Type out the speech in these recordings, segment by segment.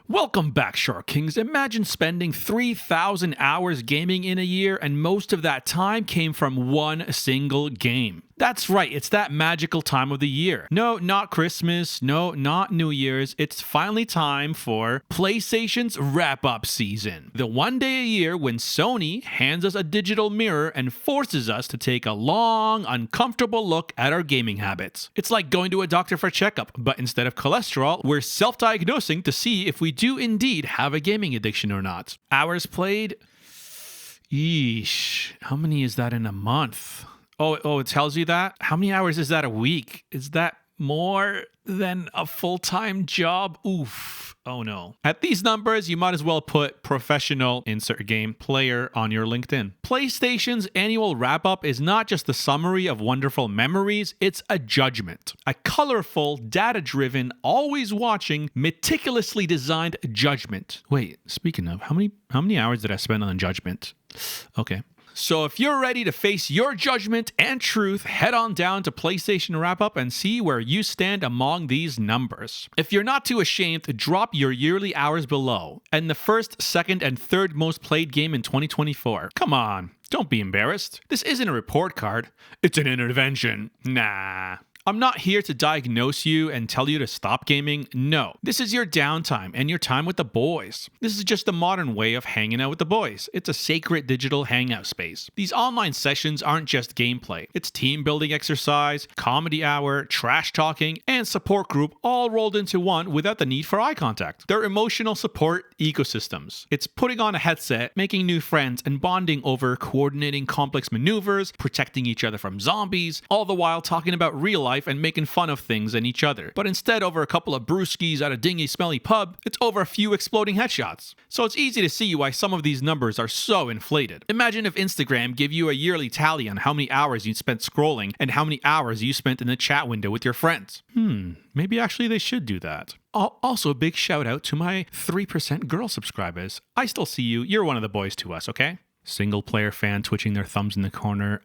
Welcome back, Shark Kings. Imagine spending 3,000 hours gaming in a year, and most of that time came from one single game. That's right, it's that magical time of the year. No, not Christmas. No, not New Year's. It's finally time for PlayStation's wrap-up season. The one day a year when Sony hands us a digital mirror and forces us to take a long, uncomfortable look at our gaming habits. It's like going to a doctor for a checkup, but instead of cholesterol, we're self-diagnosing to see if we do indeed have a gaming addiction or not. Hours played? Yeesh. How many is that in a month? Oh, it tells you that? How many hours is that a week? Is that more than a full-time job? Oof. Oh no. At these numbers, you might as well put professional insert game player on your LinkedIn. PlayStation's annual wrap-up is not just a summary of wonderful memories, it's a judgment. A colorful, data-driven, always watching, meticulously designed judgment. Wait, speaking of, how many hours did I spend on judgment? Okay. So if you're ready to face your judgment and truth, head on down to PlayStation Wrap-Up and see where you stand among these numbers. If you're not too ashamed, drop your yearly hours below and the first, second, and third most played game in 2024. Come on, don't be embarrassed. This isn't a report card. It's an intervention. Nah. I'm not here to diagnose you and tell you to stop gaming. No, this is your downtime and your time with the boys. This is just the modern way of hanging out with the boys. It's a sacred digital hangout space. These online sessions aren't just gameplay. It's team building exercise, comedy hour, trash talking, and support group all rolled into one without the need for eye contact. They're emotional support ecosystems. It's putting on a headset, making new friends, and bonding over coordinating complex maneuvers, protecting each other from zombies, all the while talking about real life and making fun of things and each other. But instead, over a couple of brewskis at a dingy, smelly pub, it's over a few exploding headshots. So it's easy to see why some of these numbers are so inflated. Imagine if Instagram gave you a yearly tally on how many hours you spent scrolling and how many hours you spent in the chat window with your friends. Maybe actually they should do that. Also, a big shout out to my 3% girl subscribers. I still see you. You're one of the boys to us, okay? Single player fan twitching their thumbs in the corner.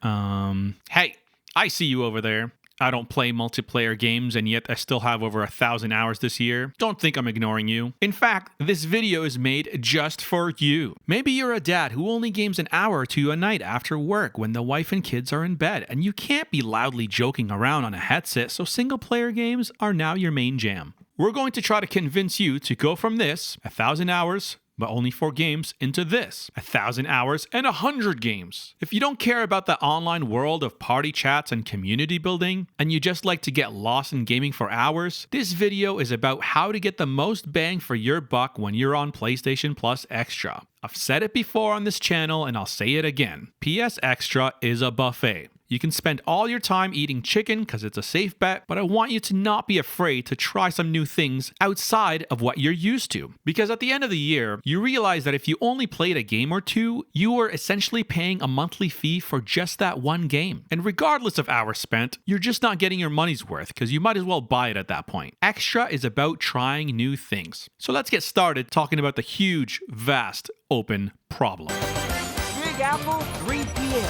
Hey, I see you over there. I don't play multiplayer games, and yet I still have over 1,000 hours this year. Don't think I'm ignoring you. In fact, this video is made just for you. Maybe you're a dad who only games an hour or two a night after work when the wife and kids are in bed, and you can't be loudly joking around on a headset, so single-player games are now your main jam. We're going to try to convince you to go from this, 1,000 hours, but only 4 games, into this, 1,000 hours and 100 games. If you don't care about the online world of party chats and community building, and you just like to get lost in gaming for hours, this video is about how to get the most bang for your buck when you're on PlayStation Plus Extra. I've said it before on this channel and I'll say it again. PS Extra is a buffet. You can spend all your time eating chicken because it's a safe bet, but I want you to not be afraid to try some new things outside of what you're used to. Because at the end of the year, you realize that if you only played a game or two, you were essentially paying a monthly fee for just that one game. And regardless of hours spent, you're just not getting your money's worth because you might as well buy it at that point. Extra is about trying new things. So let's get started talking about the huge, vast, open problem. Big Apple, 3 p.m.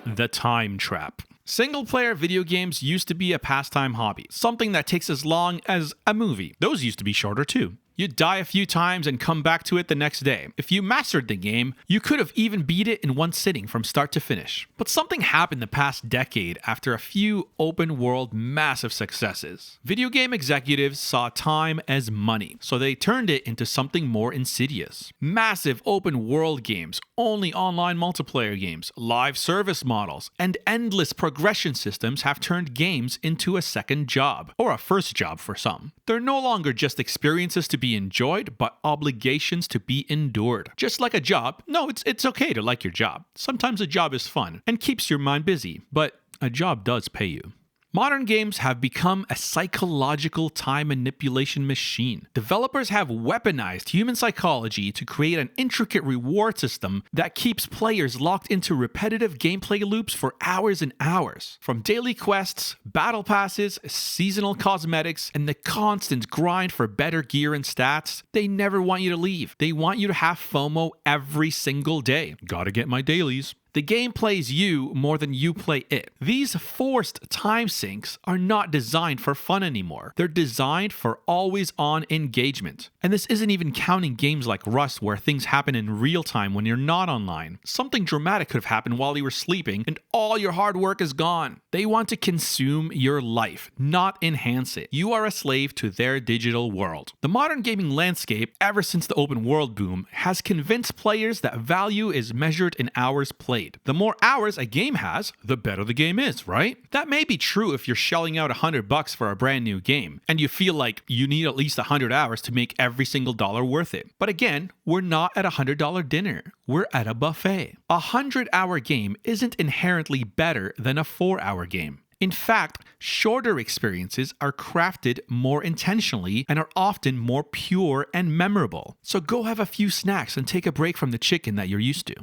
The time trap. Single-player video games used to be a pastime hobby, something that takes as long as a movie. Those used to be shorter too. You'd die a few times and come back to it the next day. If you mastered the game, you could have even beat it in one sitting from start to finish. But something happened the past decade after a few open-world massive successes. Video game executives saw time as money, so they turned it into something more insidious. Massive open-world games, only online multiplayer games, live service models, and endless progression systems have turned games into a second job, or a first job for some. They're no longer just experiences to be enjoyed, but obligations to be endured. Just like a job, no, it's okay to like your job. Sometimes a job is fun and keeps your mind busy, but a job does pay you. Modern games have become a psychological time manipulation machine. Developers have weaponized human psychology to create an intricate reward system that keeps players locked into repetitive gameplay loops for hours and hours. From daily quests, battle passes, seasonal cosmetics, and the constant grind for better gear and stats, they never want you to leave. They want you to have FOMO every single day. Gotta get my dailies. The game plays you more than you play it. These forced time sinks are not designed for fun anymore. They're designed for always-on engagement. And this isn't even counting games like Rust where things happen in real time when you're not online. Something dramatic could have happened while you were sleeping and all your hard work is gone. They want to consume your life, not enhance it. You are a slave to their digital world. The modern gaming landscape, ever since the open world boom, has convinced players that value is measured in hours played. The more hours a game has, the better the game is, right? That may be true if you're shelling out $100 for a brand new game, and you feel like you need at least 100 hours to make every single dollar worth it. But again, we're not at a $100 dinner. We're at a buffet. A 100-hour game isn't inherently better than a 4-hour game. In fact, shorter experiences are crafted more intentionally and are often more pure and memorable. So go have a few snacks and take a break from the chicken that you're used to.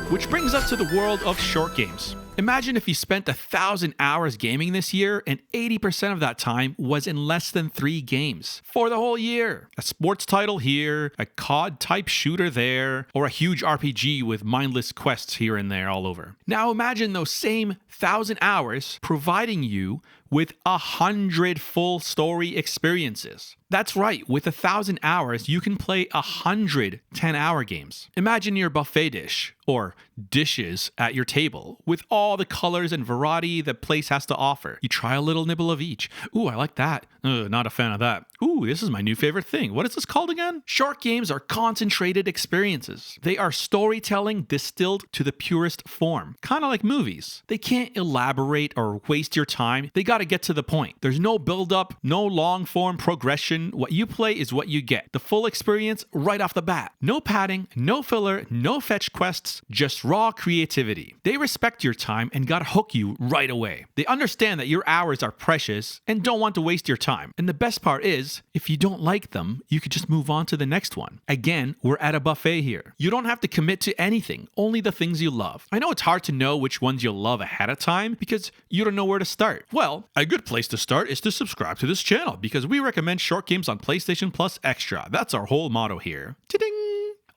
Which brings us to the world of short games. Imagine if you spent 1,000 hours gaming this year and 80% of that time was in less than 3 games for the whole year. A sports title here, a COD type shooter there, or a huge RPG with mindless quests here and there all over. Now imagine those same 1,000 hours providing you with 100 full story experiences. That's right, with 1,000 hours, you can play 100 10-hour games. Imagine your buffet dish, or dishes at your table, with all the colors and variety the place has to offer. You try a little nibble of each. Ooh, I like that. Not a fan of that. Ooh, this is my new favorite thing. What is this called again? Short games are concentrated experiences. They are storytelling distilled to the purest form. Kind of like movies. They can't elaborate or waste your time. They gotta get to the point. There's no build-up, no long-form progression. What you play is what you get. The full experience right off the bat. No padding, no filler, no fetch quests, just raw creativity. They respect your time and gotta hook you right away. They understand that your hours are precious and don't want to waste your time. And the best part is, if you don't like them, you could just move on to the next one. Again, we're at a buffet here. You don't have to commit to anything, only the things you love. I know it's hard to know which ones you'll love ahead of time because you don't know where to start. Well, a good place to start is to subscribe to this channel because we recommend short games on PlayStation Plus Extra. That's our whole motto here. Ta-ding!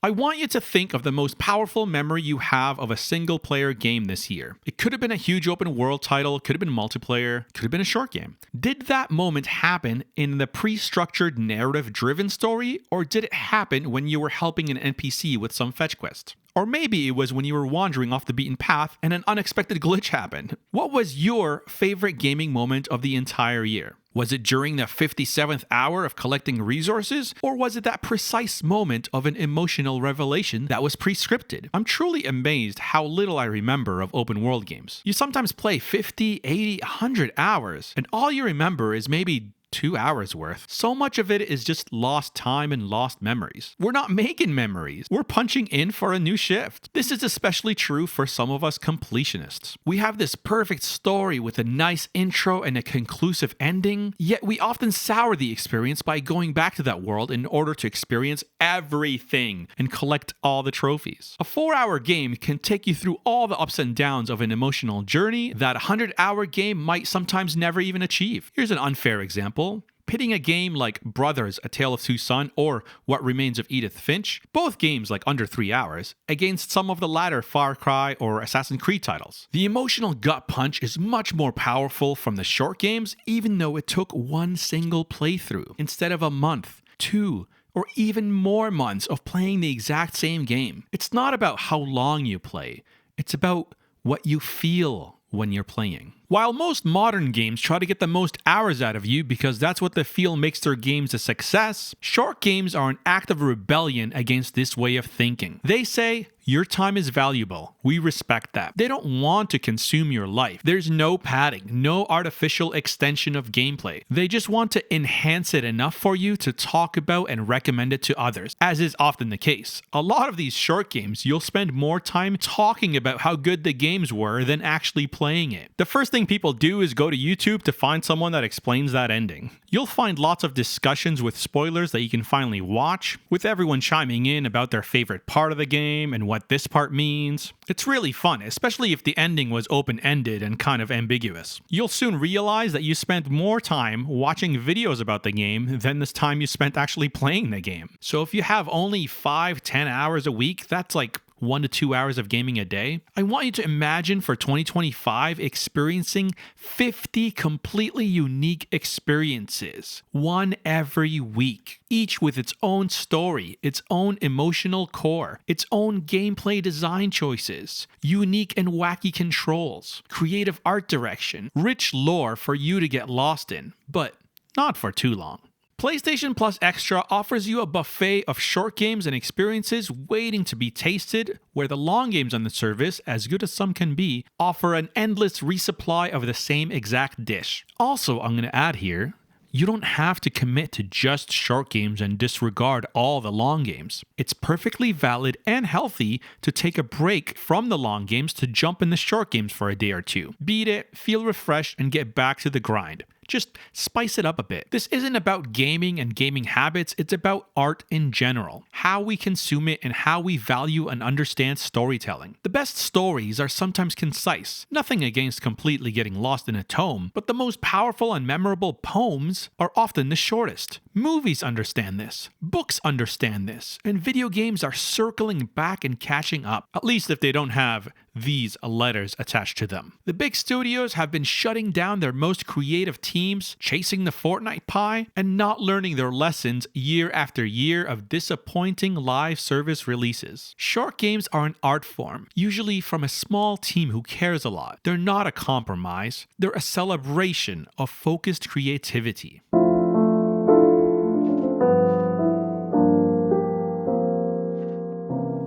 I want you to think of the most powerful memory you have of a single-player game this year. It could have been a huge open-world title, could have been multiplayer, could have been a short game. Did that moment happen in the pre-structured narrative-driven story, or did it happen when you were helping an NPC with some fetch quest? Or maybe it was when you were wandering off the beaten path and an unexpected glitch happened. What was your favorite gaming moment of the entire year? Was it during the 57th hour of collecting resources? Or was it that precise moment of an emotional revelation that was pre-scripted? I'm truly amazed how little I remember of open world games. You sometimes play 50, 80, 100 hours, and all you remember is maybe 2 hours worth. So much of it is just lost time and lost memories. We're not making memories. We're punching in for a new shift. This is especially true for some of us completionists. We have this perfect story with a nice intro and a conclusive ending, yet we often sour the experience by going back to that world in order to experience everything and collect all the trophies. A 4-hour game can take you through all the ups and downs of an emotional journey that a 100-hour game might sometimes never even achieve. Here's an unfair example. Pitting a game like Brothers, A Tale of Two Sons, or What Remains of Edith Finch, both games like under 3 hours, against some of the latter Far Cry or Assassin's Creed titles. The emotional gut punch is much more powerful from the short games, even though it took one single playthrough, instead of a month, 2, or even more months of playing the exact same game. It's not about how long you play, it's about what you feel when you're playing. While most modern games try to get the most hours out of you because that's what they feel makes their games a success, short games are an act of rebellion against this way of thinking. They say, your time is valuable. We respect that. They don't want to consume your life. There's no padding, no artificial extension of gameplay. They just want to enhance it enough for you to talk about and recommend it to others, as is often the case. A lot of these short games, you'll spend more time talking about how good the games were than actually playing it. The first thing people do is go to YouTube to find someone that explains that ending. You'll find lots of discussions with spoilers that you can finally watch, with everyone chiming in about their favorite part of the game and what what this part means. It's really fun, especially if the ending was open-ended and kind of ambiguous. You'll soon realize that you spent more time watching videos about the game than this time you spent actually playing the game. So if you have only 5-10 hours a week, that's like 1 to 2 hours of gaming a day. I want you to imagine for 2025 experiencing 50 completely unique experiences, one every week, each with its own story, its own emotional core, its own gameplay design choices, unique and wacky controls, creative art direction, rich lore for you to get lost in, but not for too long. PlayStation Plus Extra offers you a buffet of short games and experiences waiting to be tasted, where the long games on the service, as good as some can be, offer an endless resupply of the same exact dish. Also, I'm going to add here, you don't have to commit to just short games and disregard all the long games. It's perfectly valid and healthy to take a break from the long games to jump in the short games for a day or two. Beat it, feel refreshed, and get back to the grind. Just spice it up a bit. This isn't about gaming and gaming habits, it's about art in general, how we consume it and how we value and understand storytelling. The best stories are sometimes concise, nothing against completely getting lost in a tome, but the most powerful and memorable poems are often the shortest. Movies understand this, books understand this, and video games are circling back and catching up, at least if they don't have these letters attached to them. The big studios have been shutting down their most creative teams, chasing the Fortnite pie, and not learning their lessons year after year of disappointing live service releases. Short games are an art form, usually from a small team who cares a lot. They're not a compromise, they're a celebration of focused creativity.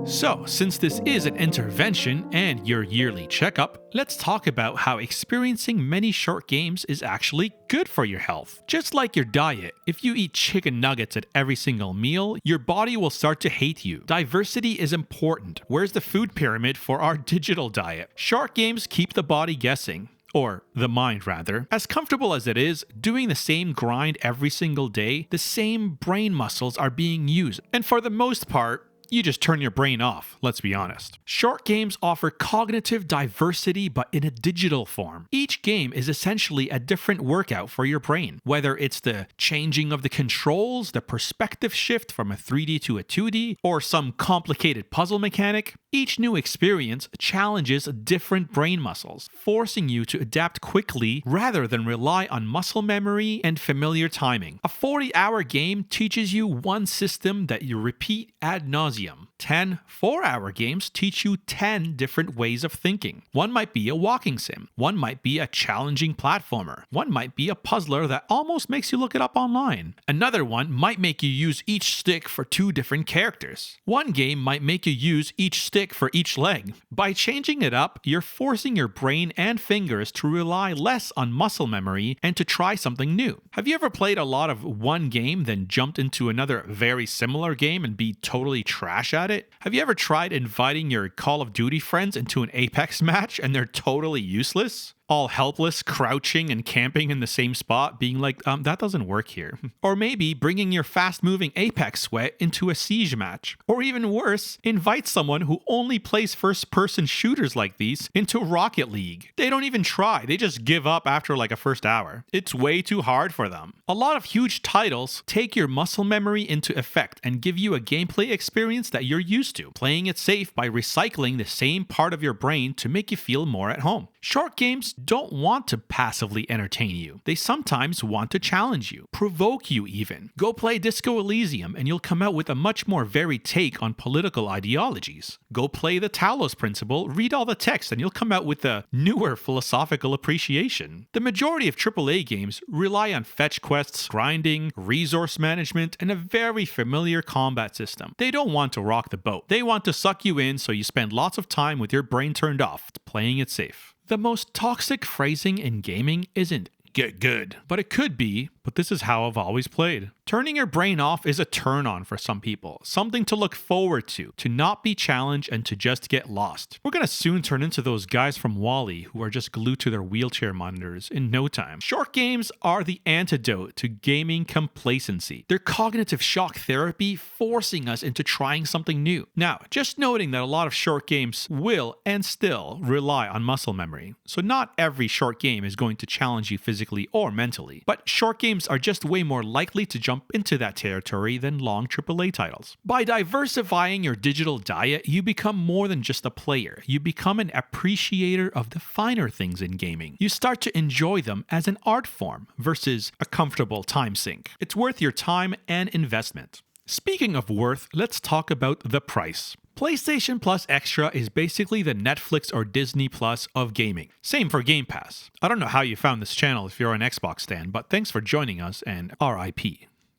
So, since this is an intervention and your yearly checkup, let's talk about how experiencing many short games is actually good for your health. Just like your diet, if you eat chicken nuggets at every single meal, your body will start to hate you. Diversity is important. Where's the food pyramid for our digital diet? Short games keep the body guessing. Or the mind, rather. As comfortable as it is, doing the same grind every single day, the same brain muscles are being used. And for the most part, you just turn your brain off, let's be honest. Short games offer cognitive diversity, but in a digital form. Each game is essentially a different workout for your brain. Whether it's the changing of the controls, the perspective shift from a 3D to a 2D, or some complicated puzzle mechanic, each new experience challenges different brain muscles, forcing you to adapt quickly rather than rely on muscle memory and familiar timing. A 40-hour game teaches you one system that you repeat ad nauseum. 10 4-hour games teach you 10 different ways of thinking. One might be a walking sim. One might be a challenging platformer. One might be a puzzler that almost makes you look it up online. Another one might make you use each stick for 2 different characters. One game might make you use each stick for each leg. By changing it up, you're forcing your brain and fingers to rely less on muscle memory and to try something new. Have you ever played a lot of one game, then jumped into another very similar game and be totally trash at it? Have you ever tried inviting your Call of Duty friends into an Apex match and they're totally useless? All helpless, crouching and camping in the same spot, being like, that doesn't work here. Or maybe bringing your fast-moving Apex sweat into a Siege match. Or even worse, invite someone who only plays first-person shooters like these into Rocket League. They don't even try, they just give up after like a first hour. It's way too hard for them. A lot of huge titles take your muscle memory into effect and give you a gameplay experience that you're used to, playing it safe by recycling the same part of your brain to make you feel more at home. Short games don't want to passively entertain you. They sometimes want to challenge you, provoke you even. Go play Disco Elysium and you'll come out with a much more varied take on political ideologies. Go play the Talos Principle, read all the text, and you'll come out with a newer philosophical appreciation. The majority of AAA games rely on fetch quests, grinding, resource management, and a very familiar combat system. They don't want to rock the boat. They want to suck you in so you spend lots of time with your brain turned off, playing it safe. The most toxic phrasing in gaming isn't "get good," but it could be but this is how I've always played. Turning your brain off is a turn on for some people, something to look forward to not be challenged and to just get lost. We're gonna soon turn into those guys from WALL-E who are just glued to their wheelchair monitors in no time. Short games are the antidote to gaming complacency. They're cognitive shock therapy, forcing us into trying something new. Now, just noting that a lot of short games will and still rely on muscle memory, so not every short game is going to challenge you physically or mentally, but short games are just way more likely to jump into that territory than long AAA titles. By diversifying your digital diet, you become more than just a player. You become an appreciator of the finer things in gaming. You start to enjoy them as an art form versus a comfortable time sink. It's worth your time and investment. Speaking of worth, let's talk about the price. PlayStation Plus Extra is basically the Netflix or Disney Plus of gaming. Same for Game Pass. I don't know how you found this channel if you're an Xbox fan, but thanks for joining us and RIP.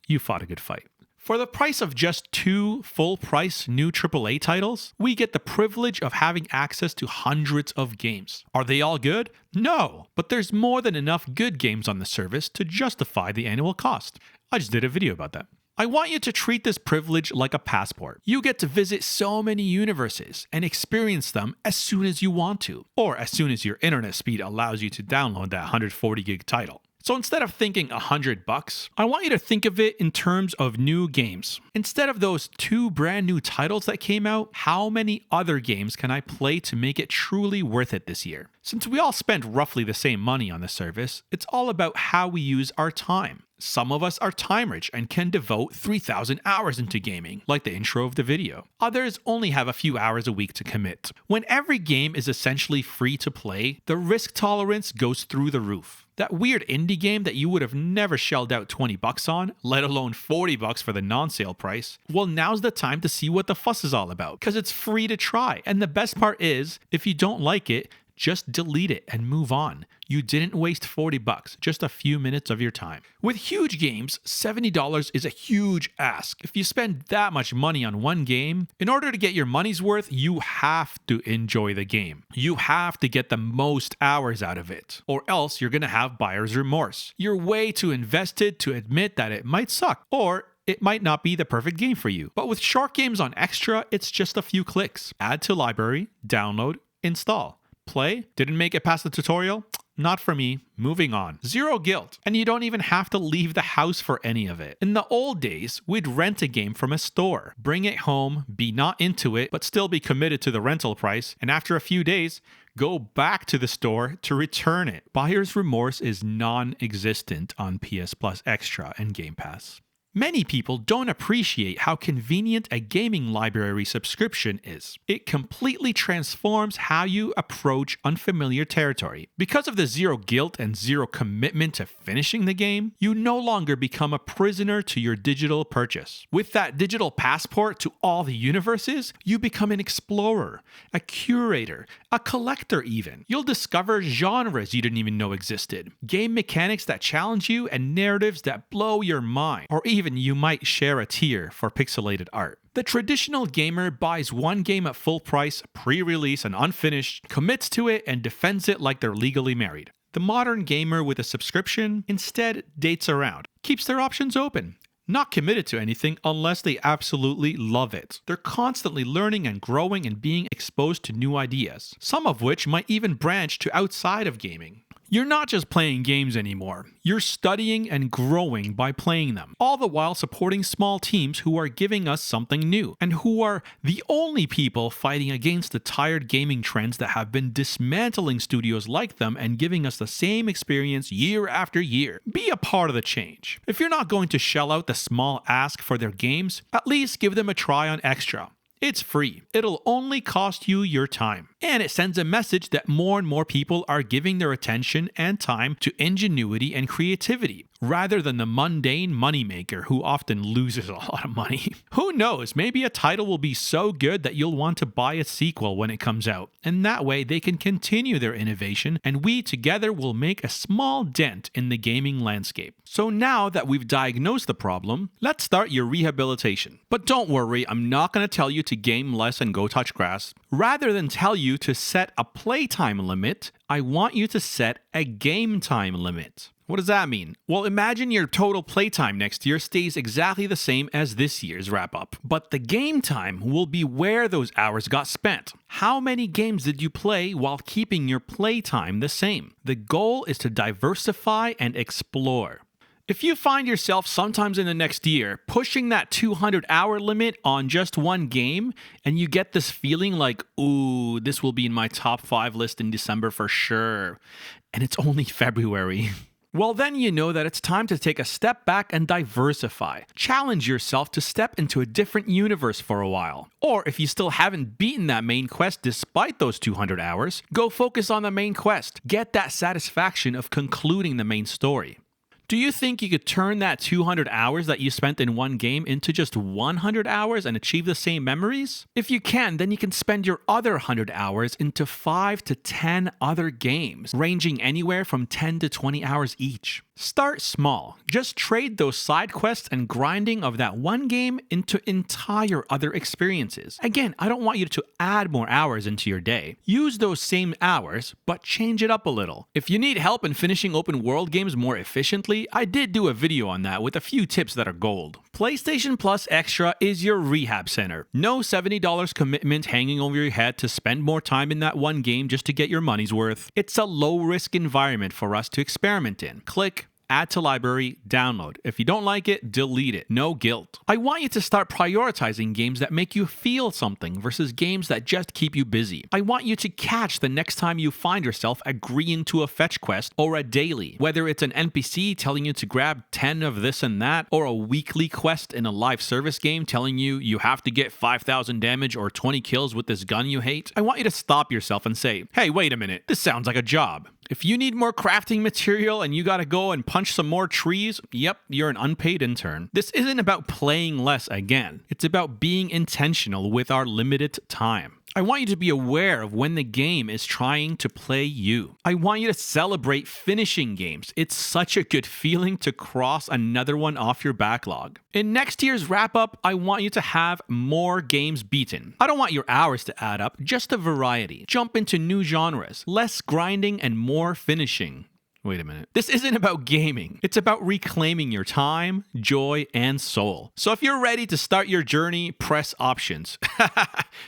You fought a good fight. For the price of just 2 full-price new AAA titles, we get the privilege of having access to hundreds of games. Are they all good? No, but there's more than enough good games on the service to justify the annual cost. I just did a video about that. I want you to treat this privilege like a passport. You get to visit so many universes and experience them as soon as you want to, or as soon as your internet speed allows you to download that 140 gig title. So instead of thinking $100, I want you to think of it in terms of new games. Instead of those 2 brand new titles that came out, how many other games can I play to make it truly worth it this year? Since we all spend roughly the same money on the service, it's all about how we use our time. Some of us are time rich and can devote 3,000 hours into gaming, like the intro of the video. Others only have a few hours a week to commit. When every game is essentially free to play, the risk tolerance goes through the roof. That weird indie game that you would have never shelled out $20 on, let alone $40 for the non-sale price, well, now's the time to see what the fuss is all about, because it's free to try. And the best part is, if you don't like it, just delete it and move on. You didn't waste $40, just a few minutes of your time. With huge games, $70 is a huge ask. If you spend that much money on one game, in order to get your money's worth, you have to enjoy the game. You have to get the most hours out of it, or else you're gonna have buyer's remorse. You're way too invested to admit that it might suck, or it might not be the perfect game for you. But with short games on Extra, it's just a few clicks. Add to library, download, install. Play? Didn't make it past the tutorial? Not for me. Moving on. Zero guilt. And you don't even have to leave the house for any of it. In the old days, we'd rent a game from a store, bring it home, be not into it, but still be committed to the rental price, and after a few days, go back to the store to return it. Buyer's remorse is non-existent on PS Plus Extra and Game Pass. Many people don't appreciate how convenient a gaming library subscription is. It completely transforms how you approach unfamiliar territory. Because of the zero guilt and zero commitment to finishing the game, you no longer become a prisoner to your digital purchase. With that digital passport to all the universes, you become an explorer, a curator, a collector even. You'll discover genres you didn't even know existed, game mechanics that challenge you, and narratives that blow your mind, or even you might share a tear for pixelated art. The traditional gamer buys one game at full price, pre-release and unfinished, commits to it, and defends it like they're legally married. The modern gamer with a subscription instead dates around, keeps their options open, not committed to anything unless they absolutely love it. They're constantly learning and growing and being exposed to new ideas, some of which might even branch to outside of gaming. You're not just playing games anymore. You're studying and growing by playing them, all the while supporting small teams who are giving us something new, and who are the only people fighting against the tired gaming trends that have been dismantling studios like them and giving us the same experience year after year. Be a part of the change. If you're not going to shell out the small ask for their games, at least give them a try on Extra. It's free. It'll only cost you your time. And it sends a message that more and more people are giving their attention and time to ingenuity and creativity, rather than the mundane moneymaker who often loses a lot of money. Who knows, maybe a title will be so good that you'll want to buy a sequel when it comes out, and that way they can continue their innovation and we together will make a small dent in the gaming landscape. So now that we've diagnosed the problem, let's start your rehabilitation. But don't worry, I'm not going to tell you to game less and go touch grass. Rather than tell you to set a playtime limit, I want you to set a game time limit. What does that mean? Well, imagine your total playtime next year stays exactly the same as this year's wrap-up, but the game time will be where those hours got spent. How many games did you play while keeping your playtime the same? The goal is to diversify and explore. If you find yourself sometimes in the next year pushing that 200-hour limit on just one game, and you get this feeling like, ooh, this will be in my top 5 list in December for sure, and it's only February. Well, then you know that it's time to take a step back and diversify. Challenge yourself to step into a different universe for a while. Or if you still haven't beaten that main quest despite those 200 hours, go focus on the main quest. Get that satisfaction of concluding the main story. Do you think you could turn that 200 hours that you spent in one game into just 100 hours and achieve the same memories? If you can, then you can spend your other 100 hours into 5 to 10 other games, ranging anywhere from 10 to 20 hours each. Start small. Just trade those side quests and grinding of that one game into entire other experiences. Again, I don't want you to add more hours into your day. Use those same hours, but change it up a little. If you need help in finishing open world games more efficiently, I did do a video on that with a few tips that are gold. PlayStation Plus Extra is your rehab center. No $70 commitment hanging over your head to spend more time in that one game just to get your money's worth. It's a low-risk environment for us to experiment in. Click, add to library, download. If you don't like it, delete it. No guilt. I want you to start prioritizing games that make you feel something versus games that just keep you busy. I want you to catch the next time you find yourself agreeing to a fetch quest or a daily, whether it's an NPC telling you to grab 10 of this and that, or a weekly quest in a live service game telling you you have to get 5,000 damage or 20 kills with this gun you hate. I want you to stop yourself and say, hey, wait a minute, this sounds like a job. If you need more crafting material and you gotta go and punch some more trees, yep, you're an unpaid intern. This isn't about playing less again. It's about being intentional with our limited time. I want you to be aware of when the game is trying to play you. I want you to celebrate finishing games. It's such a good feeling to cross another one off your backlog. In next year's wrap-up, I want you to have more games beaten. I don't want your hours to add up, just a variety. Jump into new genres, less grinding and more finishing. Wait a minute. This isn't about gaming. It's about reclaiming your time, joy, and soul. So if you're ready to start your journey, press options.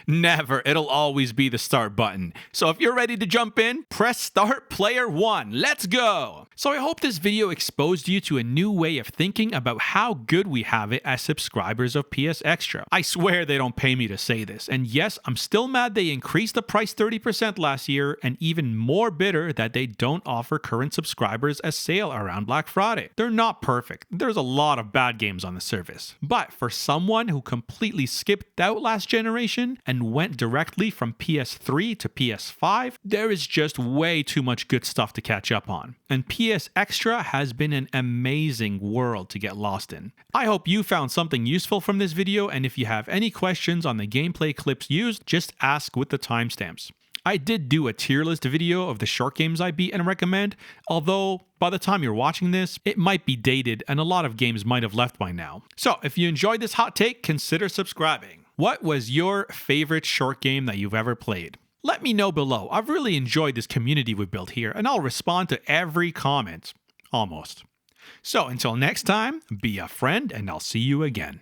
Never. It'll always be the start button. So if you're ready to jump in, press start player 1. Let's go. So I hope this video exposed you to a new way of thinking about how good we have it as subscribers of PS Extra. I swear they don't pay me to say this. And yes, I'm still mad they increased the price 30% last year, and even more bitter that they don't offer current subscribers a sale around Black Friday. They're not perfect. There's a lot of bad games on the service. But for someone who completely skipped out last generation and went directly from PS3 to PS5, there is just way too much good stuff to catch up on. And PS Extra has been an amazing world to get lost in. I hope you found something useful from this video, and if you have any questions on the gameplay clips used, just ask with the timestamps. I did do a tier list video of the short games I beat and recommend, although by the time you're watching this, it might be dated and a lot of games might have left by now. So if you enjoyed this hot take, consider subscribing. What was your favorite short game that you've ever played? Let me know below. I've really enjoyed this community we've built here, and I'll respond to every comment. Almost. So until next time, be a friend, and I'll see you again.